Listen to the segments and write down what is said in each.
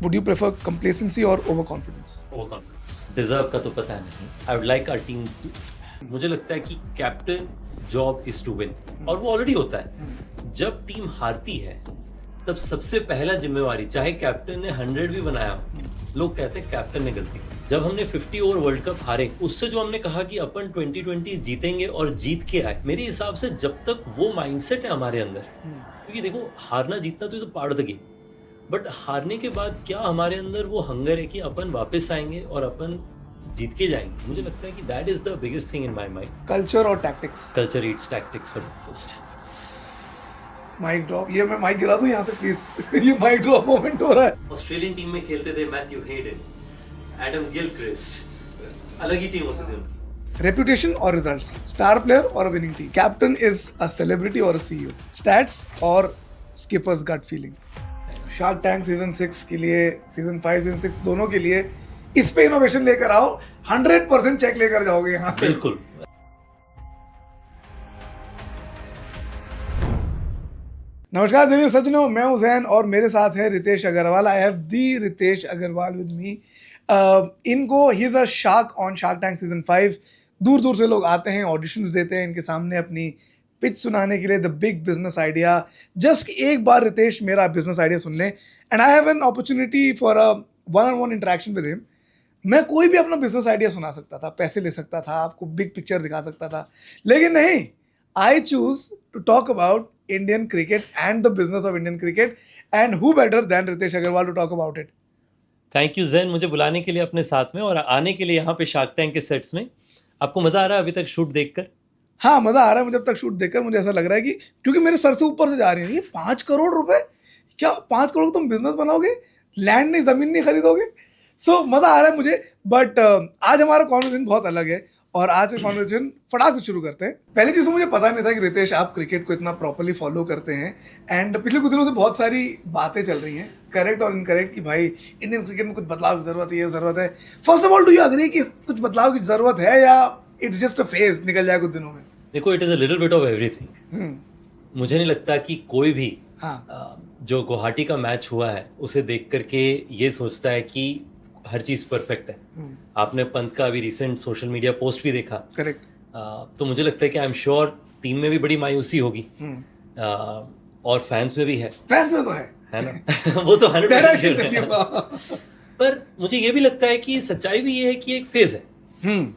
Would you prefer complacency or overconfidence? Overconfidence deserve का तो पता नहीं. I would like our team. मुझे लगता है कि captain job is to win, और वो ऑलरेडी होता है. जब टीम हारती है तब सबसे पहला जिम्मेवारी, चाहे कैप्टन ने 100 भी बनाया हो, लोग कहते हैं कैप्टन ने गलती की. जब हमने 50 ओवर वर्ल्ड कप हारे, उससे जो हमने कहा कि अपन 2020 जीतेंगे और जीत के आए, मेरे हिसाब से जब तक वो माइंडसेट है हमारे अंदर, क्योंकि देखो हारना जीतना तो part of the game, but हारने के बाद क्या हमारे अंदर वो हंगर है कि अपन वापस आएंगे और अपन जीत के जाएंगे. मुझे लगता है कि that is the biggest thing in my mind. Culture और tactics? Culture eats tactics for breakfast. Mic drop. ये मैं माइक गिरा दूं यहाँ से प्लीज. ये माइक ड्रॉप मोमेंट हो रहा है. ऑस्ट्रेलियन टीम में खेलते थे मैथ्यू हेडन, एडम गिलक्रिस्ट, अलग ही टीम होती थी उनकी. Reputation or results? Star player or a winning team? Captain is a celebrity or a CEO? Stats or skipper's gut feeling? Shark Tank season 6 के लिए, season 5 season 6 दोनों के लिए इस पे इनोवेशन लेकर आओ. 100% चेक लेकर जाओगे यहाँ पे. बिल्कुल. नमस्कार देवी सज्जनों, मैं हूं जैन और मेरे साथ है Ritesh Agarwal. I have the Ritesh Agarwal with me. इनको he is a shark on shark tank season 5. दूर दूर से लोग आते हैं, ऑडिशंस देते हैं इनके सामने अपनी पिच सुनाने के लिए, the big business idea. Just एक बार रितेश मेरा बिजनेस आइडिया सुन लें and I have an opportunity for a one on one interaction with him. मैं कोई भी अपना बिजनेस आइडिया सुना सकता था, पैसे ले सकता था, आपको बिग पिक्चर दिखा सकता था, लेकिन नहीं, I choose to talk about Indian cricket and the business of Indian cricket, and who better than Ritesh Agarwal to talk about it. Thank you Jain, मुझे बुलाने के लिए अपने साथ में और आने के लिए यहाँ पे शार्क टैंक के सेट्स में. आपको मजा आ रहा है अभी तक शूट देखकर? हाँ, मज़ा आ रहा है मुझे अब तक शूट देखकर. मुझे ऐसा लग रहा है कि क्योंकि मेरे सर से ऊपर से जा रही है ये 5 करोड़ रुपए. क्या 5 करोड़ तुम बिजनेस बनाओगे? लैंड नहीं, ज़मीन नहीं खरीदोगे? सो मज़ा आ रहा है मुझे. बट आज हमारा कॉन्वर्सेशन बहुत अलग है और आज का कॉन्वर्सेशन फटाक से शुरू करते हैं. पहली चीज़ तो मुझे पता नहीं था कि रितेश आप क्रिकेट को इतना प्रॉपरली फॉलो करते हैं. एंड पिछले कुछ दिनों से बहुत सारी बातें चल रही हैं, करेक्ट और इनकरेक्ट, कि भाई इंडियन क्रिकेट में कुछ बदलाव की ज़रूरत है, ये ज़रूरत है. First of all, do you agree कि कुछ बदलाव की ज़रूरत है या इट्स जस्ट अ फेज, निकल जाए कुछ दिनों में? देखो, it is a little bit of everything. मुझे नहीं लगता कि कोई भी जो गुवाहाटी का मैच हुआ है उसे देख करके ये सोचता है कि हर चीज परफेक्ट है. आपने पंत का अभी रिसेंट सोशल मीडिया पोस्ट भी देखा. करेक्ट. तो मुझे लगता है कि आई एम श्योर टीम में भी बड़ी मायूसी होगी और फैंस में भी है. फैंस में तो है ना? वो तो 100% है. पर मुझे ये भी लगता है कि सच्चाई भी ये है कि एक फेज है.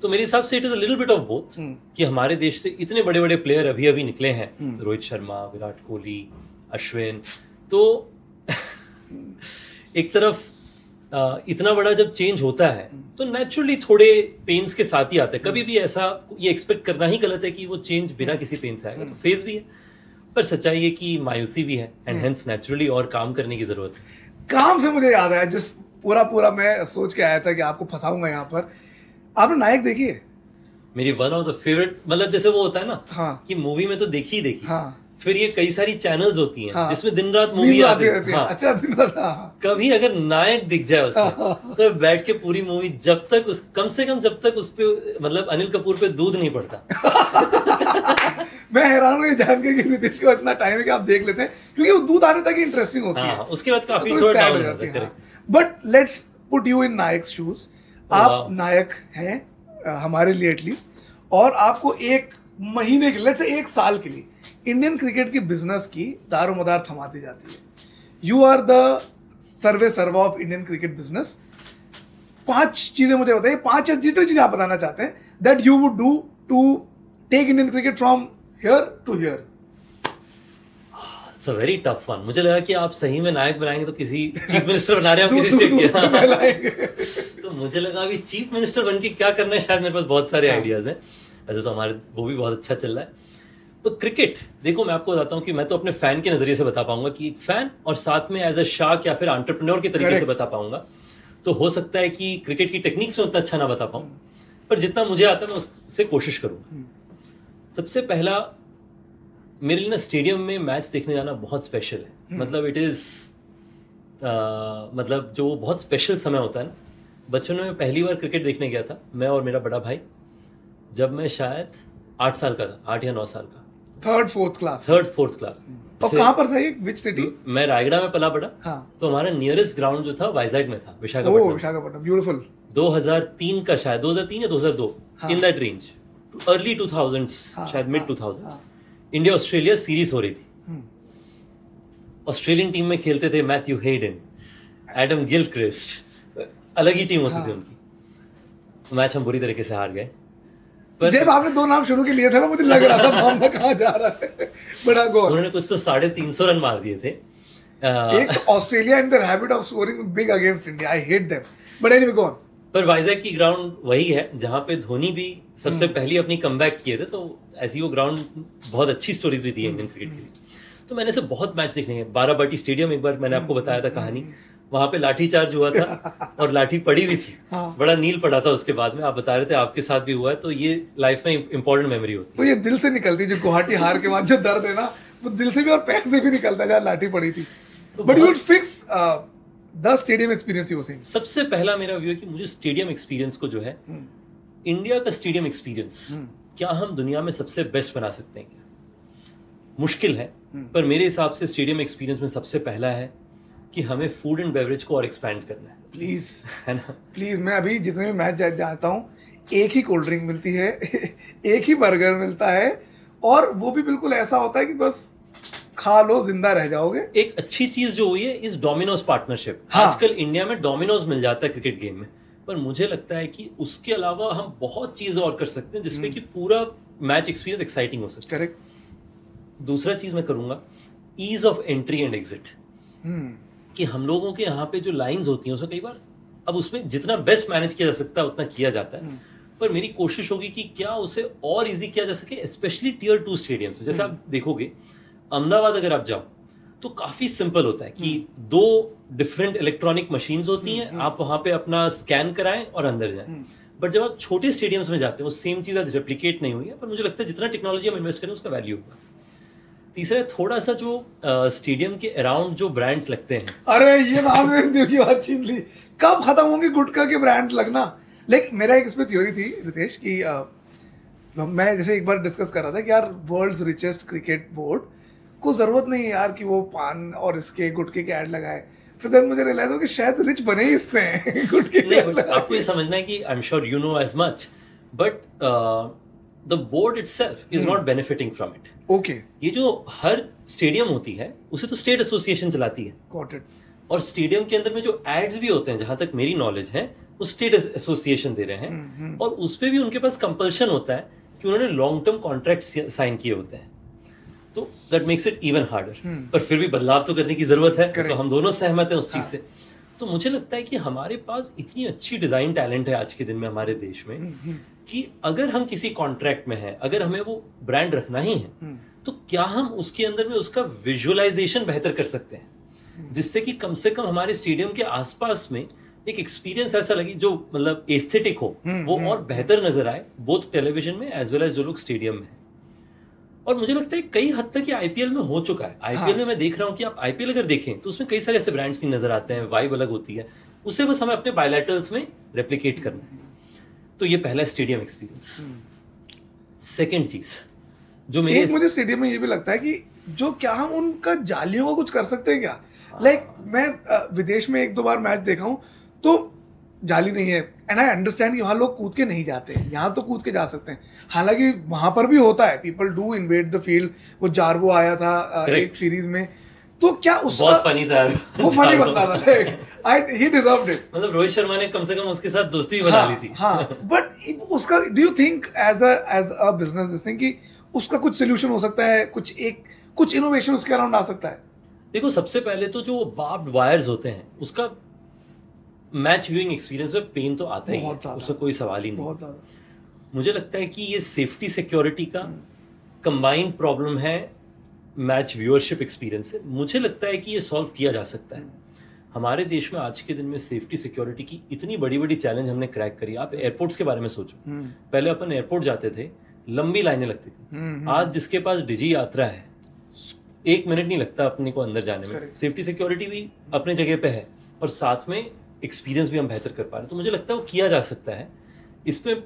तो मेरे हिसाब से it is a little bit of both, कि हमारे देश से इतने बड़े बड़े प्लेयर अभी अभी निकले हैं. रोहित शर्मा, विराट कोहली, अश्विन. तो एक तरफ इतना बड़ा जब चेंज होता है तो नेचुरली थोड़े पेन्स के साथ ही आता है. कभी भी ऐसा ये एक्सपेक्ट करना ही गलत है कि वो चेंज बिना किसी पेन से आएगा. तो फेज भी है, पर सच्चाई है कि मायूसी भी है, एंड हेंस नेचुरली और काम करने की जरूरत है. काम से मुझे याद आया, जिस पूरा मैं सोच के आया था कि आपको फंसाऊंगा यहाँ पर. आपने नायक देखी है? मेरी वन ऑफ द फेवरेट, मतलब जैसे वो होता है ना, हाँ, कि मूवी में तो देखी ही देखी. हाँ. फिर ये कई सारी चैनल्स होती हैं, हाँ, जिसमें दिन रात मूवी आती है. हाँ. अच्छा, दिन रात. हाँ. कभी अगर नायक दिख जाए उसमें तो बैठ के पूरी मूवी, जब तक उस कम से कम जब तक उस पे, मतलब अनिल कपूर पे दूध नहीं पड़ता. मैं हैरान हूँ ये जान के कि नितीश के पास इतना टाइम है कि आप देख लेते हैं, क्योंकि वो दूध आने तक ही इंटरेस्टिंग होती है. उसके बाद काफी थोड़ा डाउन हो जाता है. But let's put you in Nayak shoes. आप नायक हैं हमारे लिए एटलीस्ट, और आपको एक महीने के, लेट्स से 1 साल के लिए इंडियन क्रिकेट की बिजनेस की दारोमदार थमा दी जाती है. यू आर द सर्वे सर्वा ऑफ इंडियन क्रिकेट बिजनेस. 5 चीजें मुझे बताइए, 5 जितनी चीजें आप बताना चाहते हैं that you would do to take Indian cricket from here to here. It's a very tough one. मुझे लगा कि आप सही में नायक बनाएंगे तो किसी चीफ मिनिस्टर बना रहे हैं किसी स्टेट के. तो मुझे लगा अभी चीफ मिनिस्टर बन के क्या करना है, शायद मेरे पास बहुत सारे आइडियाज हैं. वैसे तो हमारे वो भी बहुत अच्छा चल रहा है. तो क्रिकेट, देखो मैं आपको बताता हूँ कि मैं तो अपने फैन के नजरिए से बता पाऊंगा, कि एक फैन और साथ में एज अ शार्क या फिर एंटरप्रेन्योर के तरीके से बता पाऊंगा. तो हो सकता है कि क्रिकेट की टेक्निक्स में उतना अच्छा ना बता पाऊँ, पर जितना मुझे आता है मैं उससे कोशिश करूँगा. सबसे पहला, मेरे लिए ना स्टेडियम में मैच देखने जाना बहुत स्पेशल है. मतलब इट इज़ मतलब जो बहुत स्पेशल समय होता है ना. बचपन में पहली बार क्रिकेट देखने गया था मैं और मेरा बड़ा भाई, जब मैं शायद 8 साल का था, 8 या 9 साल का. Third fourth class. और और कहाँ पर था ये, विच सिटी? मैं रायगढ़ में पला बड़ा। हाँ। तो हमारा नियरेस्ट ग्राउंड जो था वाइजैक में था, ओह विशाखापट्टनम। विशाखापट्टनम, ब्यूटीफुल। 2003 का शायद, 2003 या 2002, in that range, early 2000s, शायद mid 2000s। India Australia series हो रही थी। ऑस्ट्रेलियन टीम में खेलते थे मैथ्यू हेडन, एडम गिलक्रिस्ट, अलग ही टीम होती थी उनकी। मैच हम बुरी तरीके से हार गए। जब आपने दो नाम शुरू के लिए थे ना, मुझे लग रहा था मामला कहाँ जा रहा है। बड़ा गोल। उन्होंने कुछ तो 350 रन मार दिए थे। एक Australia in their habit of scoring big against India, I hate them, but anyway go on. पर वाइजैक की ग्राउंड वही है जहां पे धोनी भी सबसे पहली अपनी कमबैक किए थे, तो ऐसी वो ग्राउंड बहुत अच्छी स्टोरीज भी दी है इंडियन क्रिकेट के लिए। तो मैंने से बहुत मैच देखने हैं। बाराबाटी स्टेडियम, एक बार मैंने आपको बताया था कहानी, वहां पे लाठी चार्ज हुआ था और लाठी पड़ी हुई थी। बड़ा नील पड़ा था उसके बाद में। आप बता रहे थे आपके साथ भी हुआ है, तो ये लाइफ में इंपॉर्टेंट मेमोरी होती है। तो ये दिल से निकलती है, जो गुवाहाटी हार के बाद जो दर्द है ना, वो दिल से भी और पैर से भी निकलता है जहाँ लाठी पड़ी थी। But you would fix the stadium experience, you were saying. सबसे पहला मेरा व्यू है कि मुझे स्टेडियम एक्सपीरियंस को जो है, इंडिया का स्टेडियम एक्सपीरियंस क्या हम दुनिया में सबसे बेस्ट बना सकते हैं क्या? मुश्किल है, पर मेरे हिसाब से स्टेडियम एक्सपीरियंस में सबसे पहला है कि हमें फूड एंड बेवरेज को और एक्सपैंड करना है। प्लीज है ना? प्लीज, मैं अभी जितने भी मैच जाता हूँ, एक ही कोल्ड ड्रिंक मिलती है, एक ही बर्गर मिलता है, और वो भी बिल्कुल ऐसा होता है कि बस खा लो जिंदा रह जाओगे। एक अच्छी चीज जो हुई है इस डोमिनोज पार्टनरशिप। हाँ। आजकल इंडिया में डोमिनोज मिल जाता है क्रिकेट गेम में, पर मुझे लगता है कि उसके अलावा हम बहुत चीज और कर सकते हैं जिसमें कि पूरा मैच एक्सपीरियंस एक्साइटिंग हो सकता है। करेक्ट। दूसरा चीज मैं करूंगा, ease of entry and exit. कि हम लोगों के यहाँ पे जो लाइंस होती हैं उसमें कई बार, अब उसमें जितना बेस्ट मैनेज किया जा सकता है उतना किया जाता है, पर मेरी कोशिश होगी कि क्या उसे और इजी किया जा सके, स्पेशली टियर 2 स्टेडियम्स में। जैसे आप देखोगे अहमदाबाद अगर आप जाओ तो काफी सिंपल होता है कि 2 डिफरेंट इलेक्ट्रॉनिक मशीन्स होती हैं, आप वहां पे अपना स्कैन कराएं और अंदर जाएं। बट जब आप छोटे स्टेडियम्स में जाते हैं, वो सेम चीज आज रेप्लिकेट नहीं हुई है, पर मुझे लगता है जितना टेक्नोलॉजी हम इन्वेस्ट करें उसका वैल्यू होगा। तीसरा, थोड़ा सा जो स्टेडियम के अराउंड जो ब्रांड्स लगते हैं। अरे ये बात मेरे दिल की बात छीन ली। कब खत्म होंगे गुटखा के ब्रांड लगना? लाइक मेरा एक इसमें थ्योरी थी रितेश कि मैं जैसे एक बार डिस्कस कर रहा था कि यार वर्ल्ड्स रिचेस्ट क्रिकेट बोर्ड को जरूरत नहीं है यार कि वो पान और इसके गुटखे के ऐड लगाए। फिर देन मुझे रियलाइज हो कि शायद रिच बने ही इससे हैं, गुटखे के नहीं, but आपको ये समझना है कि I am sure you know as much, but the board itself is not benefiting from it. Okay, ये जो हर स्टेडियम होती है उसे तो स्टेट एसोसिएशन चलाती है, गॉट इट। और स्टेडियम के अंदर में जो एड्स भी होते हैं, जहां तक मेरी नॉलेज है, वो स्टेट एसोसिएशन दे रहे हैं, और उस पे भी उनके पास कंपल्शन होता है कि उन्होंने लॉन्ग टर्म कॉन्ट्रैक्ट साइन किए होते हैं। तो that makes it even harder. पर फिर भी बदलाव तो करने की जरूरत है, तो हम दोनों सहमत हैं उस चीज से। तो मुझे लगता है कि हमारे पास इतनी अच्छी डिजाइन टैलेंट है आज के दिन में हमारे देश में, कि अगर हम किसी कॉन्ट्रैक्ट में हैं, अगर हमें वो ब्रांड रखना ही है, तो क्या हम उसके अंदर में उसका विजुअलाइजेशन बेहतर कर सकते हैं, जिससे कि कम से कम हमारे स्टेडियम के आसपास में एक एक्सपीरियंस ऐसा लगे जो मतलब एस्थेटिक हो, वो और बेहतर नजर आए, बोथ टेलीविजन में एज वेल एज जो लोग स्टेडियम में है। और मुझे लगता है कई हद तक ये आईपीएल में हो चुका है। आईपीएल में मैं देख रहा हूँ कि आप आईपीएल अगर देखें तो उसमें कई सारे ऐसे ब्रांड्स नहीं नजर आते हैं, वाइब अलग होती है, उसे बस हमें अपने बायलैटरल्स में रेप्लिकेट करना है। तो ये पहला स्टेडियम एक्सपीरियंस। सेकंड चीज जो मेरे मुझे स्टेडियम में ये भी लगता है कि जो क्या हम उनका जालियों का कुछ कर सकते हैं क्या? लाइक मैं विदेश में 1-2 बार मैच देखा हूँ तो जाली नहीं है, एंड आई अंडरस्टैंड कि वहाँ लोग कूद के नहीं जाते हैं, यहाँ तो कूद के जा सकते हैं। हालांकि वहाँ पर भी होता है, people do invade the field. वो जारवो आया था एक सीरीज में, तो क्या उसका बहुत फनी था वो फनी बनता था, ही डिजर्व्ड इट। मतलब रोहित शर्मा ने कम से कम उसके साथ दोस्ती भी बना ली थी। हाँ, बट उसका do you think as a business this thing कि उसका कुछ सोल्यूशन हो सकता है, कुछ इनोवेशन उसके अराउंड आ सकता है? देखो, सबसे पहले तो जो बार्ब्ड वायर्स होते हैं उसका मैच व्यूइंग एक्सपीरियंस में पेन तो आता ही है, उससे कोई सवाल ही नहीं। बहुत ज्यादा। मुझे लगता है कि ये सेफ्टी सिक्योरिटी का कंबाइंड प्रॉब्लम है मैच व्यूअरशिप एक्सपीरियंस से। मुझे लगता है कि ये सॉल्व किया जा सकता है। हमारे देश में आज के दिन में सेफ्टी सिक्योरिटी की इतनी बड़ी बड़ी चैलेंज हमने क्रैक करी। आप एयरपोर्ट्स के बारे में सोचो, पहले अपन एयरपोर्ट जाते थे, लंबी लाइनें लगती थी। आज जिसके पास डिजी यात्रा है, 1 मिनट नहीं लगता अपने को अंदर जाने में। सेफ्टी सिक्योरिटी भी अपने जगह पे है, और साथ में एक्सपीरियंस भी हम बेहतर कर पा रहे हैं। तो मुझे लगता है वो किया जा सकता है। इसमें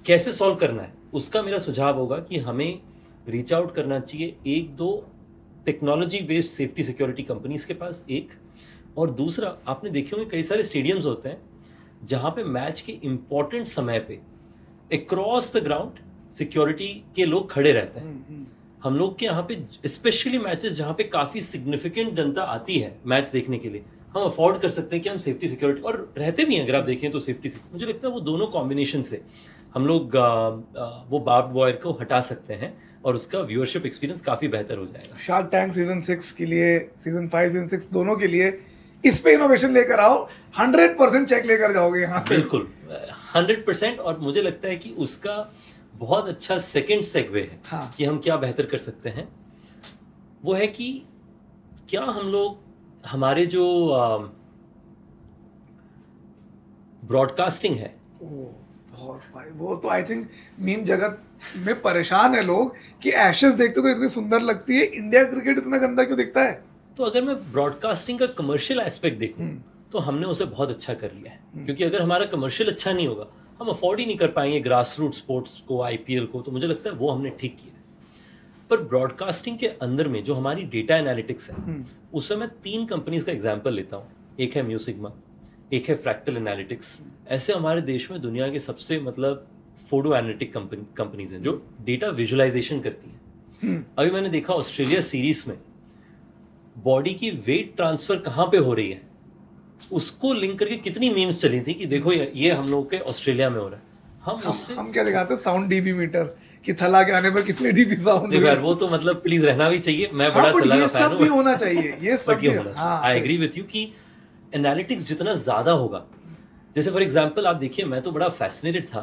कैसे सॉल्व करना है उसका मेरा सुझाव होगा कि हमें रीच आउट करना चाहिए एक दो technology based safety security companies के पास, एक। और दूसरा, आपने देखे होंगे कई सारे स्टेडियम्स होते हैं जहां पे मैच के इंपॉर्टेंट समय पे अक्रॉस द ग्राउंड सिक्योरिटी के लोग खड़े रहते हैं। हम लोग के यहाँ पे स्पेशली मैचेस जहाँ पे काफी सिग्निफिकेंट जनता आती है मैच देखने के लिए, हम अफोर्ड कर सकते हैं कि हम सेफ्टी सिक्योरिटी, और रहते भी हैं अगर आप देखें तो सेफ्टी, मुझे लगता है वो दोनों कॉम्बिनेशन से हम लोग वो बार्ब्ड वायर को हटा सकते हैं और उसका व्यूअरशिप एक्सपीरियंस काफी बेहतर हो जाएगा। शार्क टैंक सीजन 6 के लिए, सीजन 5 सीजन 6 दोनों के लिए इस पे इनोवेशन लेकर आओ, 100% चेक लेकर जाओगे यहाँ पे। बिल्कुल 100%। और मुझे लगता है कि उसका बहुत अच्छा सेकंड सेगवे है हाँ। कि हम क्या बेहतर कर सकते हैं। वो है कि क्या हम लोग हमारे जो ब्रॉडकास्टिंग है, बहुत भाई, वो तो आई थिंक मीम जगत में परेशान है लोग कि एशेस देखते तो इतनी सुंदर लगती है, इंडिया क्रिकेट इतना गंदा क्यों दिखता है। तो अगर मैं ब्रॉडकास्टिंग का कमर्शियल एस्पेक्ट देखूं तो हमने उसे बहुत अच्छा कर लिया है, क्योंकि अगर हमारा कमर्शियल अच्छा नहीं होगा हम अफोर्ड ही नहीं कर पाएंगे ग्रास रूट स्पोर्ट्स को, आईपीएल को, तो मुझे लगता है वो हमने ठीक किया है। पर ब्रॉडकास्टिंग के अंदर में जो हमारी डेटा एनालिटिक्स है उसमें मैं 3 कंपनीज का एग्जांपल लेता हूँ। एक है म्यूसिग्मा, एक है फ्रैक्टल एनालिटिक्स। ऐसे हमारे देश में दुनिया के सबसे मतलब फोटो एनालिटिक कंपनीज हैं जो डेटा विजुअलाइजेशन करती हैं। अभी मैंने देखा ऑस्ट्रेलिया सीरीज में बॉडी की वेट ट्रांसफर कहाँ पे हो रही है उसको लिंक करके कितनी मीम्स चली थी कि देखो ये हम लोग के ऑस्ट्रेलिया में हो रहा है। हम क्या दिखाते हैं, साउंड डीबी मीटर कि थला के आने पर कितने डीबी साउंड। देखो यार वो तो मतलब प्लीज रहना भी चाहिए, मैं बड़ा थला का फैन हूं। भी होना चाहिए, ये सब भी होना चाहिए। आई एग्री विथ यू कि एनालिटिक्स जितना ज्यादा होगा, जैसे फॉर एग्जांपल आप देखिए, मैं तो बड़ा फैसिनेटेड था,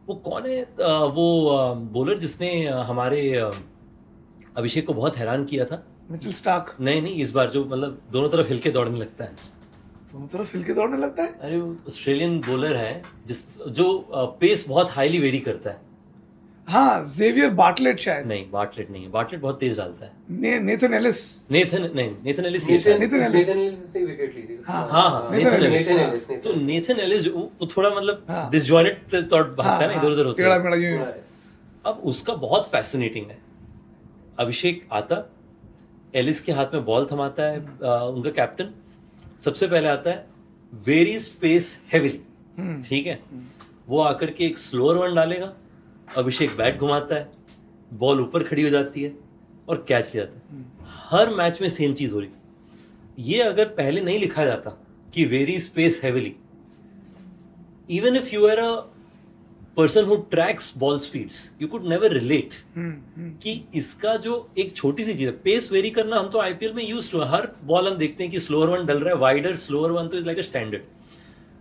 वो कौन है वो बॉलर जिसने हमारे अभिषेक को बहुत हैरान किया था, मिचेल स्टार्क। नहीं इस बार जो मतलब दोनों तरफ हिल के दौड़ने लगता है, दोनों तरफ हिल के दौड़ने लगता है। अरे वो ऑस्ट्रेलियन बॉलर है जो पेस बहुत हाईली वेरी करता है। हाँ, जेवियर बार्टलेट शायद। नहीं बार्टलेट नहीं है, बार्टलेट बहुत तेज डालता है। Nathan Ellis. नेथन एलिस ये शायद। नेथन एलिस से विकेट ली थी। हाँ नेथन एलिस। तो नेथन एलिस वो थोड़ा मतलब डिसजॉइंटेड थॉट भागता है ना, इधर-उधर होता है। टेढ़ा मेढ़ा। अब उसका बहुत फैसिनेटिंग है। अभिषेक आता, एलिस के हाथ में बॉल थमाता है उनका कैप्टन, सबसे पहले आता है वेरी स्पेस हेविली, ठीक है, वो आकर के एक स्लोअर वन डालेगा, अभिषेक बैट घुमाता है, बॉल ऊपर खड़ी हो जाती है और कैच ले जाता है। हर मैच में सेम चीज हो रही थी। ये अगर पहले नहीं लिखा जाता कि very space heavily, even if you are a person who tracks ball speeds you could never relate कि इसका जो एक छोटी सी चीज है पेस वेरी करना, हम तो आईपीएल में यूज्ड टू, हर बॉल हम देखते हैं कि स्लोअर वन डल रहा है, वाइडर स्लोअर वन तो is like a standard,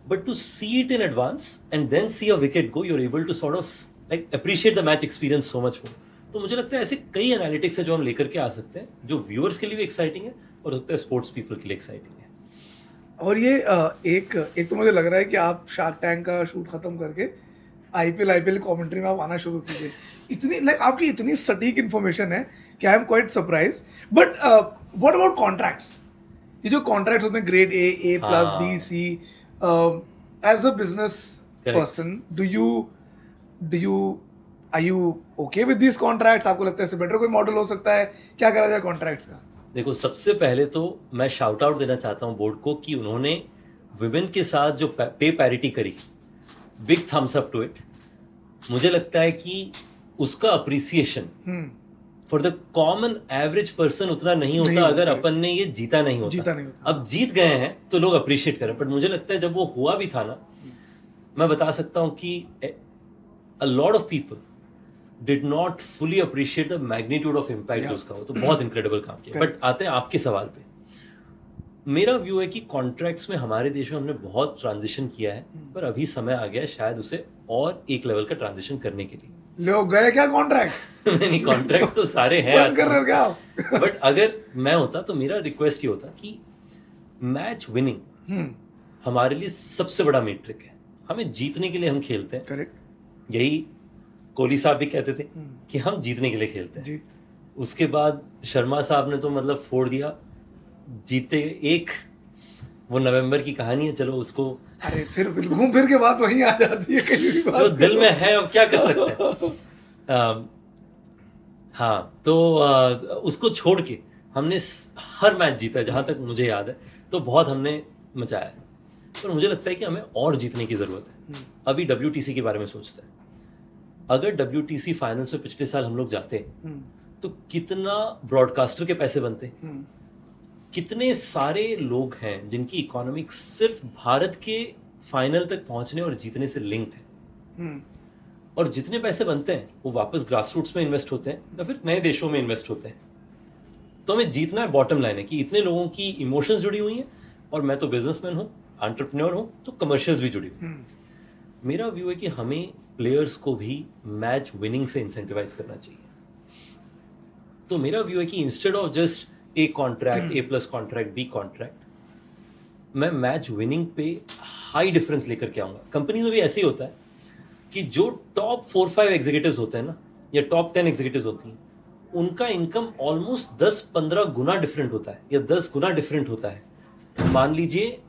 but to see it in advance and then see a wicket go, you are able to sort of like appreciate the match experience so much more. तो मुझे लगता है ऐसे कई analytics है जो हम लेकर के आ सकते हैं, जो व्यूअर्स के लिए भी एक्साइटिंग है और हो सकता है स्पोर्ट्स पीपल के लिए एक्साइटिंग है। और ये एक तो मुझे लग रहा है कि आप शार्क टैंक का शूट खत्म करके आईपीएल कमेंट्री में आप आना शुरू कीजिए। इतनी लाइक आपकी इतनी सटीक इन्फॉर्मेशन है कि I am quite surprise. But what about contracts? ये जो कॉन्ट्रैक्ट्स होते हैं grade A plus B C, as a business person do you are you okay with this contracts? आपको लगता है इससे बेटर कोई मॉडल हो सकता है? क्या करा जाए कॉन्ट्रैक्ट्स का? देखो, सबसे पहले तो मैं शाउट आउट देना चाहता हूँ बोर्ड को कि उन्होंने विमेन के साथ जो पे पैरिटी करी, big thumbs up to it. मुझे लगता है कि उसका appreciation for the common average person उतना नहीं होता अगर अपन ने ये जीता नहीं होता। अब जीत गए हैं तो लोग अप्रिशिएट करें, बट मुझे लगता है जब वो हुआ भी था ना, मैं बता सकता हूँ कि a lot of people did not fully appreciate the magnitude of impact जो उसका हो, तो बहुत incredible काम किया। बट आते हैं आपके सवाल पे, मेरा व्यू है कि कॉन्ट्रैक्ट्स में हमारे देश में हमने बहुत ट्रांजिशन किया है, पर अभी समय आ गया है शायद उसे और एक लेवल का ट्रांजिशन करने के लिए। लोग गए क्या कॉन्ट्रैक्ट? नहीं, कॉन्ट्रैक्ट तो सारे हैं आज कर रहे हो क्या आप? बट अगर मैं होता तो मेरा रिक्वेस्ट ये होता कि मैच विनिंग हमारे लिए सबसे बड़ा मीट्रिक है। हमें जीतने के लिए हम खेलते हैं। करेक्ट। यही कोहली साहब भी कहते थे कि हम जीतने के लिए खेलते हैं। उसके बाद शर्मा साहब ने तो मतलब फोड़ दिया, जीते एक, वो नवंबर की कहानी है, चलो उसको, अरे फिर घूम फिर के बात वहीं आ जाती है, कहीं भी बात तो दिल में है, अब क्या कर सकते हैं। हाँ, तो उसको छोड़ के हमने हर मैच जीता है, जहाँ तक मुझे याद है। तो बहुत हमने मचाया है, पर मुझे लगता है कि हमें और जीतने की ज़रूरत है। अभी WTC के बारे में सोचते हैं, अगर WTC फाइनल्स में पिछले साल हम लोग जाते तो कितना ब्रॉडकास्टर के पैसे बनते, कितने सारे लोग हैं जिनकी इकोनॉमिक सिर्फ भारत के फाइनल तक पहुंचने और जीतने से लिंक्ड है, और जितने पैसे बनते हैं वो वापस ग्रासरूट्स में इन्वेस्ट होते हैं या फिर नए देशों में इन्वेस्ट होते हैं। तो हमें जीतना है, बॉटम लाइन है कि इतने लोगों की इमोशंस जुड़ी हुई हैं, और मैं तो बिजनेसमैन हूँ, एंटरप्रेन्योर हूँ, तो कमर्शियल्स भी जुड़ी हुई। मेरा व्यू है कि हमें प्लेयर्स को भी मैच विनिंग से इंसेंटिवाइज करना चाहिए। तो मेरा व्यू है कि instead of just A contract, A+ contract, B contract, मैं मैच विनिंग पे हाई डिफरेंस लेकर के आऊँगा। कंपनी में भी ऐसे ही होता है कि जो टॉप 4-5 एग्जीक्यूटिव्स होते हैं ना, या टॉप 10 एग्जीक्यूटिव्स होती हैं, उनका इनकम ऑलमोस्ट 10-15 गुना डिफरेंट होता है, या 10 गुना डिफरेंट होता है। मान लीजिए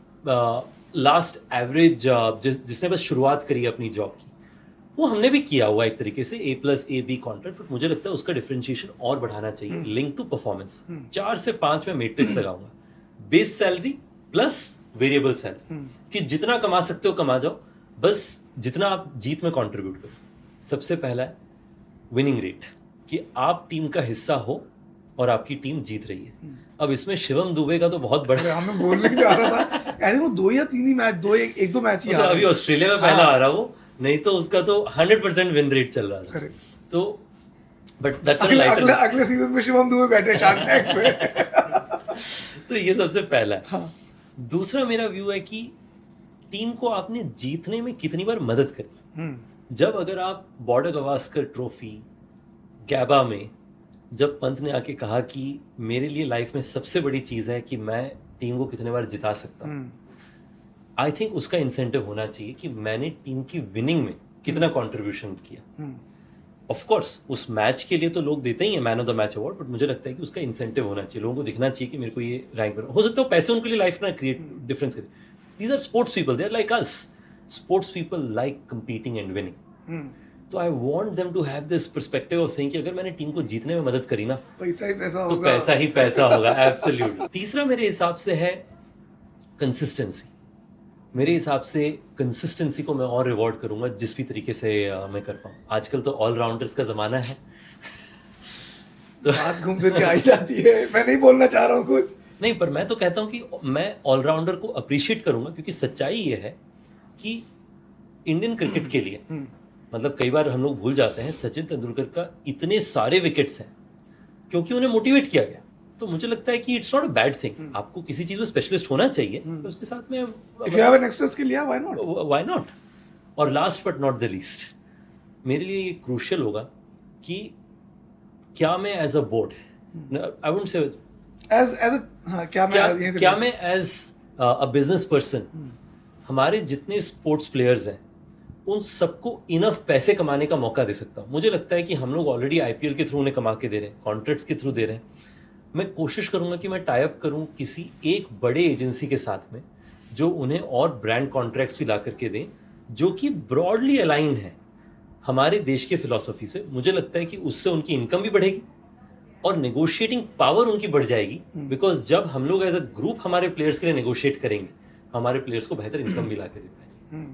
लास्ट एवरेज जिसने बस शुरुआत करी अपनी जॉब की, वो हमने भी किया हुआ एक तरीके से A+ A-B कॉन्ट्रैक्ट, बट मुझे लगता है उसका डिफरेंशिएशन और बढ़ाना चाहिए, लिंक टू परफॉर्मेंस। 4 से 5 में मैट्रिक्स लगाऊंगा, base salary plus variable salary, कि जितना कमा सकते हो कमा जाओ, बस जितना आप जीत में कंट्रीब्यूट करो। सबसे पहला है विनिंग रेट, कि आप टीम का हिस्सा हो और आपकी टीम जीत रही है। अब इसमें शिवम दुबे का तो बहुत बड़ा, हमें बोलने जा रहा था, ऐसे वो 2 या 3 ही मैच, एक दो मैच ही मतलब अभी ऑस्ट्रेलिया में पहला आ रहा वो, नहीं तो उसका तो 100% विन रेट चल रहा था। तो बट दैट्स अगले सीजन में शिवम दुबे बैठे शार्क टैंक पे। तो ये सबसे पहला है। दूसरा मेरा व्यू है कि टीम को आपने जीतने में कितनी बार मदद करी। जब अगर आप बॉर्डर गवास्कर ट्रॉफी, गैबा में जब पंत ने आके कहा कि मेरे लिए लाइफ में सबसे बड़ी चीज़ है कि मैं टीम को कितने बार जिता सकता हूँ, आई थिंक उसका इंसेंटिव होना चाहिए कि मैंने टीम की विनिंग में कितना कंट्रीब्यूशन किया। ऑफ कोर्स उस मैच के लिए तो लोग देते ही हैं man of the match award, but मुझे लगता है कि उसका इंसेंटिव होना चाहिए, लोगों को दिखना चाहिए कि मेरे को ये रैंक हो सकता है पैसे उनके लिए लाइफ में क्रिएट डिफरेंस करे। These are sports people, they are like us, sports people like competing and winning. तो I want them to have this perspective of saying कि अगर मैंने टीम को जीतने में मदद करी ना, पैसा ही पैसा तो होगा, पैसा ही पैसा होगा। एब्सोल्युटली। तीसरा मेरे हिसाब से है कंसिस्टेंसी। मेरे हिसाब से कंसिस्टेंसी को मैं और रिवॉर्ड करूंगा जिस भी तरीके से मैं कर पाऊँ। आजकल तो ऑलराउंडर्स का ज़माना है, तो बात घूम फिर के आई जाती है। मैं नहीं बोलना चाह रहा हूँ कुछ नहीं, पर मैं तो कहता हूँ कि मैं ऑलराउंडर को अप्रिशिएट करूंगा, क्योंकि सच्चाई ये है कि इंडियन क्रिकेट के लिए, मतलब कई बार हम लोग भूल जाते हैं सचिन तेंदुलकर का इतने सारे विकेट्स हैं क्योंकि उन्हें मोटिवेट किया गया। तो मुझे लगता है कि it's not a bad thing, आपको किसी चीज़ में स्पेशलिस्ट होना चाहिए, तो उसके साथ में if you have an extra skill, या व्हाई नॉट। और last but not the least, मेरे लिए ये क्रूशियल होगा कि क्या मैं as a board, I wouldn't say क्या मैं एज अ बिजनेस पर्सन, हमारे जितने स्पोर्ट्स प्लेयर्स हैं उन सबको इनफ पैसे कमाने का मौका दे सकता हूँ। मुझे लगता है कि हम लोग ऑलरेडी IPL के थ्रू उन्हें कमा के दे रहे हैं, कॉन्ट्रैक्ट्स के थ्रू दे रहे हैं। मैं कोशिश करूंगा कि मैं टाई अप करूं किसी एक बड़े एजेंसी के साथ में, जो उन्हें और ब्रांड कॉन्ट्रैक्ट्स भी ला करके दें, जो कि ब्रॉडली अलाइंड है हमारे देश के फिलॉसफी से। मुझे लगता है कि उससे उनकी इनकम भी बढ़ेगी और नेगोशिएटिंग पावर उनकी बढ़ जाएगी, बिकॉज जब हम लोग एज अ ग्रुप हमारे प्लेयर्स के लिए नेगोशिएट करेंगे, हमारे प्लेयर्स को बेहतर इनकम भी ला के दे पाएंगे।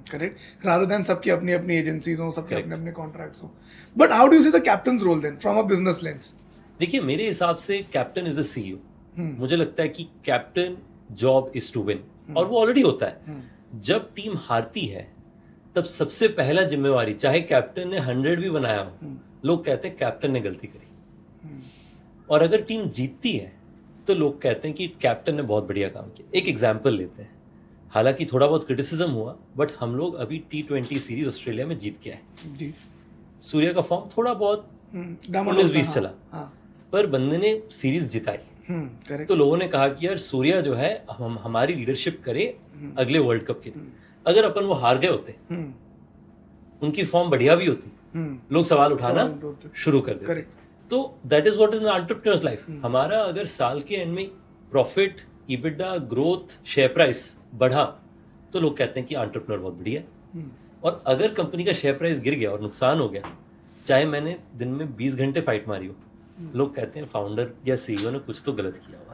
करेक्ट, रादर देन सबकी अपनी अपनी एजेंसीज हो, सबके अपने अपने कॉन्ट्रैक्ट्स हो। But how do you see the captain's role then from a business lens? देखिए, मेरे हिसाब से कैप्टन इज द CEO। मुझे लगता है कि captain job is to win, और वो ऑलरेडी होता है। जब टीम हारती है तब सबसे पहला जिम्मेवारी, चाहे कैप्टन ने 100 भी बनाया हो, लोग कहते हैं कैप्टन ने गलती करी। और अगर टीम जीतती है तो लोग कहते हैं कि कैप्टन ने बहुत बढ़िया काम किया। एक एग्जाम्पल लेते हैं, हालांकि थोड़ा बहुत क्रिटिसिज्म हुआ, बट हम लोग अभी T20 सीरीज ऑस्ट्रेलिया में जीत के आए। जी। सूर्या का फॉर्म थोड़ा बहुत 19-20 चला, पर बंदे ने सीरीज जिताई। तो लोगों ने कहा कि यार सूर्या जो है हम हमारी लीडरशिप करे अगले वर्ल्ड कप के लिए। अगर अपन वो हार गए होते, उनकी फॉर्म बढ़िया भी होती, लोग सवाल उठाना शुरू कर देते। तो that is what is the entrepreneurs life. हमारा अगर साल के एंड में profit, EBITDA, growth, share price बढ़ा तो लोग कहते हैं कि एंटरप्रेन्योर बहुत बढ़िया है। और अगर कंपनी का शेयर प्राइस गिर गया और नुकसान हो गया, चाहे मैंने दिन में 20 घंटे फाइट मारी हो, लोग कहते हैं फाउंडर या सीईओ ने कुछ तो गलत किया हुआ।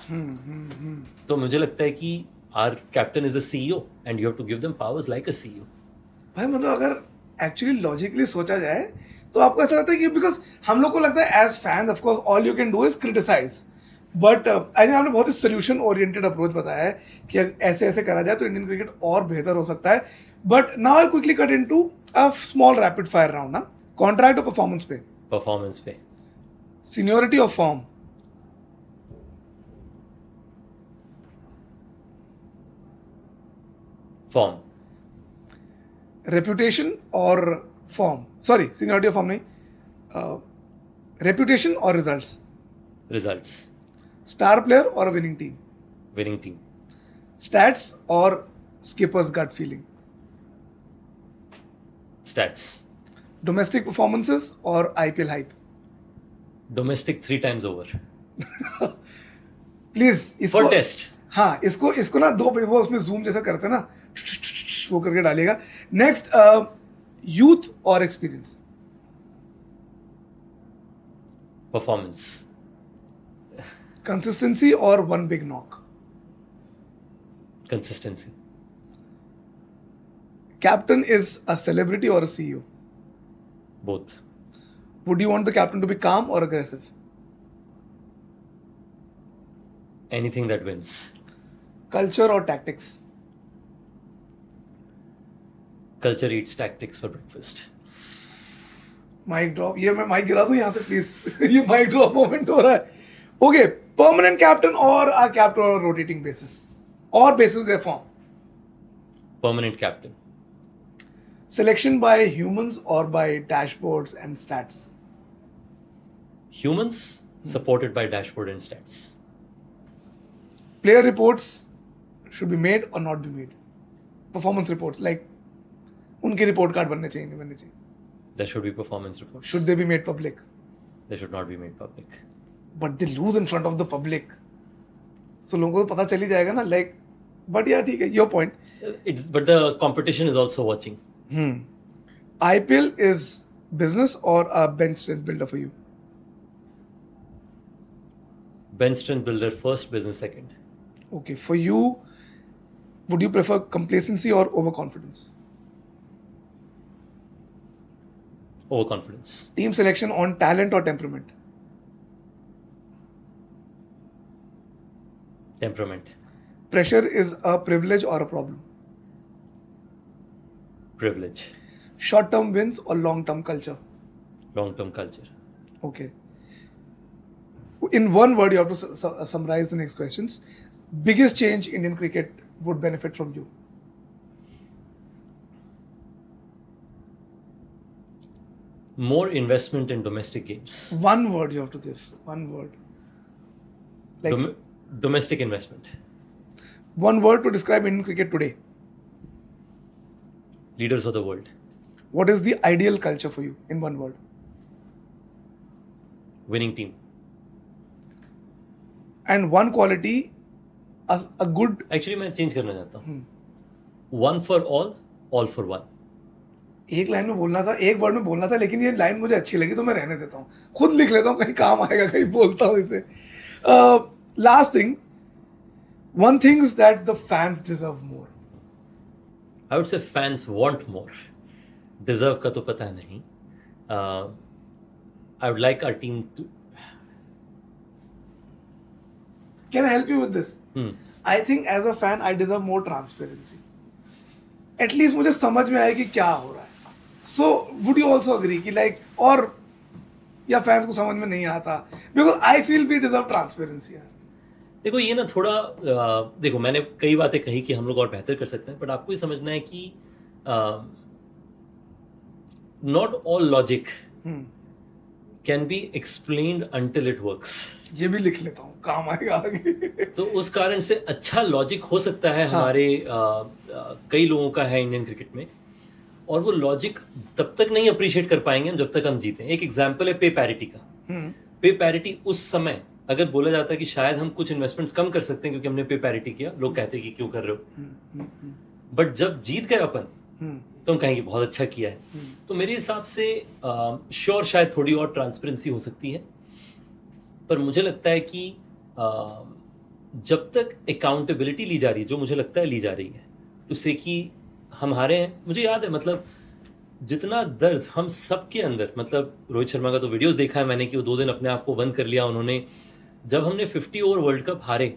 तो मुझे लगता है कि our captain is a CEO and you have to give them powers like a CEO. भाई मतलब अगर एक्चुअली लॉजिकली सोचा जाए तो आपको ऐसा लगता है कि बिकॉज हम लोग को लगता है as fans of course all you can do is criticise, but I think आपने बहुत ही सोल्यूशन ओरिएंटेड अप्रोच बताया है कि ऐसे ऐसे करा जाए तो इंडियन क्रिकेट और बेहतर हो सकता है। But now I quickly cut into a small rapid fire round ना। कॉन्ट्रैक्ट और परफॉर्मेंस पे? परफॉर्मेंस पे। सीनियोरिटी और फॉर्म? फॉर्म। रेपुटेशन और फॉर्म, सॉरी सीनियोरिटी और फॉर्म नहीं, रेपुटेशन और रिजल्ट्स? रिजल्ट्स। स्टार प्लेयर और winning team? Winning team. Stats और skipper's gut feeling? Stats. Domestic performances और IPL hype? Domestic 3 times over. Please इसको फॉर टेस्ट। हाँ इसको ना दो वो उसमें जूम जैसा करते हैं ना, वो करके डालिएगा। नेक्स्ट, यूथ और एक्सपीरियंस? परफॉर्मेंस। कंसिस्टेंसी और one big knock? Consistency. Captain is a celebrity और a CEO? Both. Would you want the captain to be calm और aggressive? Anything that wins. Culture और tactics? Culture eats tactics for breakfast. Mic drop. ये मैं mic गिरा दूं यहाँ से please. ये माइक ड्रॉप मोमेंट हो रहा है। ओके, परमानेंट कैप्टन और अ कैप्टन और रोटेटिंग बेसिस और basis there form? Permanent captain. Selection by humans or by dashboards and stats? Humans supported by dashboard and stats. Player reports should be made or not be made? Performance reports, like उनके report card बनने चाहिए नहीं बनने चाहिए? There should be performance reports. Should they be made public? They should not be made public. But they lose in front of the public. So लोगों को पता चल ही जाएगा ना, like, but yeah ठीक है, your point. But the competition is also watching. IPL is business or a bench strength builder for you? Bench strength builder first, business second. Okay, for you, would you prefer complacency or overconfidence? Overconfidence. Team selection on talent or temperament? Temperament. Pressure is a privilege or a problem? Privilege. Short-term wins or long-term culture? Long-term culture. Okay. In one word, you have to summarize the next questions. Biggest change Indian cricket would benefit from you? More investment in domestic games. One word you have to give. One word. Like Domestic investment. one word to describe Indian cricket today. Leaders of the world. What is the ideal culture for you in one word? Winning team. And one quality, a good. Actually मैं change करना चाहता हूँ. One for all for one. एक line में बोलना था, एक word में बोलना था, लेकिन ये लाइन मुझे अच्छी लगी तो मैं रहने देता हूँ, खुद लिख लेता हूँ, कहीं काम आएगा, कहीं बोलता हूँ इसे. Last thing, one things that the fans deserve more? I would say fans want more. Deserve का तो पता नहीं. I would like our team to. Can I help you with this? I think as a fan, I deserve more transparency. At least मुझे समझ में आए कि क्या हो रहा है. So, would you also agree कि like, और या फैंस को समझ में नहीं आता? Because I feel we deserve transparency यार. देखो ये ना थोड़ा देखो मैंने कई बातें कही कि हम लोग और बेहतर कर सकते हैं, बट आपको ये समझना है कि not all logic can be explained until it works. ये भी लिख लेता हूँ, काम आएगा आगे. तो उस कारण से अच्छा लॉजिक हो सकता है हमारे कई लोगों का है इंडियन क्रिकेट में, और वो लॉजिक तब तक नहीं अप्रिशिएट कर पाएंगे हम जब तक हम जीते. एक एग्जाम्पल है पे पैरिटी का. पे पैरिटी उस समय अगर बोला जाता है कि शायद हम कुछ इन्वेस्टमेंट्स कम कर सकते हैं क्योंकि हमने पे पैरिटी किया, लोग कहते हैं कि क्यों कर रहे हो, बट जब जीत गए अपन तो हम कहेंगे बहुत अच्छा किया है. तो मेरे हिसाब से श्योर शायद थोड़ी और ट्रांसपेरेंसी हो सकती है, पर मुझे लगता है कि जब तक अकाउंटेबिलिटी ली जा रही है, जो मुझे लगता है ली जा रही है, उससे कि हम हारे हैं। मुझे याद है मतलब जितना दर्द हम सब के अंदर, मतलब रोहित शर्मा का तो वीडियोस देखा है मैंने कि वो 2 दिन अपने आप को बंद कर लिया उन्होंने। जब हमने 50 ओवर वर्ल्ड कप हारे,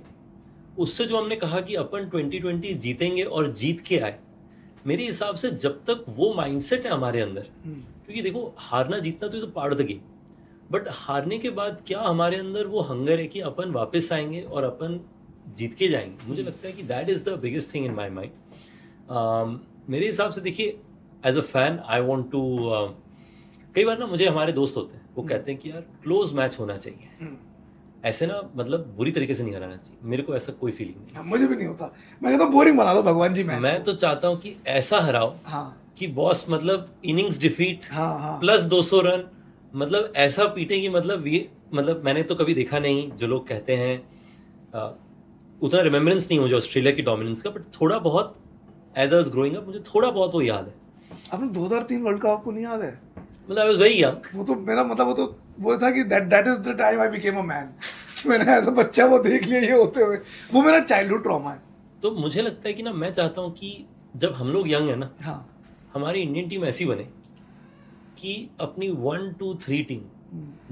उससे जो हमने कहा कि अपन 2020 जीतेंगे और जीत के आए, मेरे हिसाब से जब तक वो माइंडसेट है हमारे अंदर, क्योंकि देखो हारना जीतना तो part of the game, but हारने के बाद क्या हमारे अंदर वो हंगर है कि अपन वापस आएंगे और अपन जीत के जाएंगे। मुझे लगता है कि that is the biggest thing in my mind. मेरे हिसाब से देखिए, as a fan I want to, कई बार ना मुझे हमारे दोस्त होते हैं वो कहते हैं कि यार क्लोज मैच होना चाहिए, ऐसे ना मतलब बुरी तरीके से नहीं हराना चाहिए। मेरे को ऐसा कोई फीलिंग नहीं। मुझे भी नहीं होता, मैं कहता हूँ बोरिंग बना दो भगवान जी मैच। मैं तो चाहता हूँ कि ऐसा हराओ कि बॉस मतलब इनिंग्स डिफीट प्लस 200 रन, मतलब ऐसा पीटे कि मतलब ये, मतलब मैंने तो कभी देखा नहीं। जो लोग कहते हैं उतना रिमेम्बरेंस नहीं मुझे ऑस्ट्रेलिया की डोमिनेंस का, बट थोड़ा बहुत as I was growing up मुझे थोड़ा बहुत वो याद है। आपने 2003 वर्ल्ड कप आपको नहीं याद है? मतलब आई वाज वेरी यंग। वो तो मेरा मतलब वो था कि that is the time I became a man. मैंने ऐसा बच्चा वो देख लिया ये होते हुए, वो मेरा चाइल्डहुड ट्रॉमा है। तो मुझे लगता है कि ना, मैं चाहता हूँ कि जब हम लोग यंग है ना, हमारी इंडियन टीम ऐसी बने कि अपनी 1, 2, 3 टीम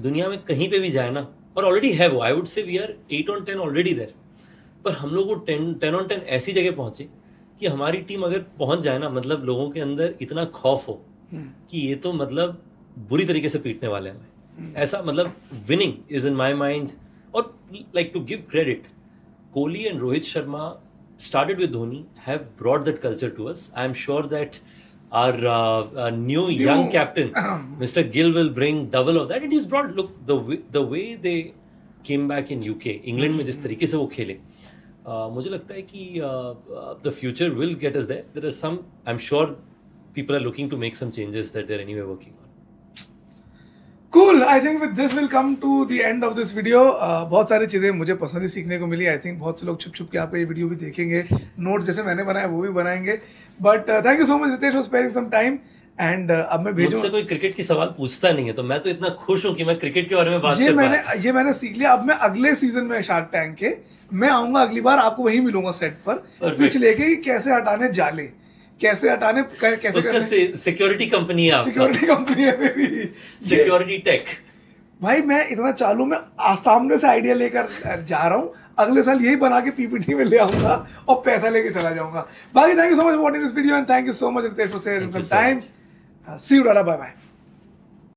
दुनिया में कहीं पे भी जाए ना, और ऑलरेडी है वो, I would say we are 8 on 10 already there, पर हम लोग वो 10 on 10 ऐसी जगह पहुंचे कि हमारी टीम अगर पहुंच जाए ना, मतलब लोगों के अंदर इतना खौफ हो कि ये तो मतलब बुरी तरीके से पीटने वाले हैं। ऐसा मतलब winning is in my mind. और like to give credit, Kohli and Rohit Sharma started with Dhoni, have brought that culture to us. I am sure that our new young captain, Mr. Gill, will bring double of that. And he's brought, look, the way they came back in UK, England में जिस तरीके से वो खेले, मुझे लगता है कि the future will get us there. There are some, I'm sure people are looking to make some changes that they're anyway working on. Cool. I think with this we'll come to the end of this video. बहुत सारी चीज़ें मुझे personally सीखने को मिली। I think बहुत से लोग छुप छुप के आपका ये वीडियो भी देखेंगे, नोट्स जैसे मैंने बनाया वो भी बनाएंगे। But thank you so much Ritesh for sparing some time. And अब मैं भेजूँ, मुझसे कोई क्रिकेट की सवाल पूछता नहीं है, तो मैं तो इतना खुश हूँ कि मैं क्रिकेट के बारे में बात कर रहा हूँ। ये मैंने सीख लिया। अब मैं अगले सीजन में शार्क टैंक के मैं आऊँगा, अगली बार आपको वहीं मिलूंगा सेट पर, पिच लेके कि कैसे हटाने जाले, कैसे हटाने, कैसे उसका सिक्योरिटी कंपनी है, सिक्योरिटी कंपनी है मेरी, सिक्योरिटी टेक। भाई मैं इतना चालू, मैं सामने से आइडिया लेकर जा रहा हूँ, अगले साल यही बना के पीपीटी में ले आऊंगा और पैसा लेके चला जाऊंगा। बाकी thank you so much for watching this video and thank you so much Ritesh for sharing some time. See you, tata, bye bye.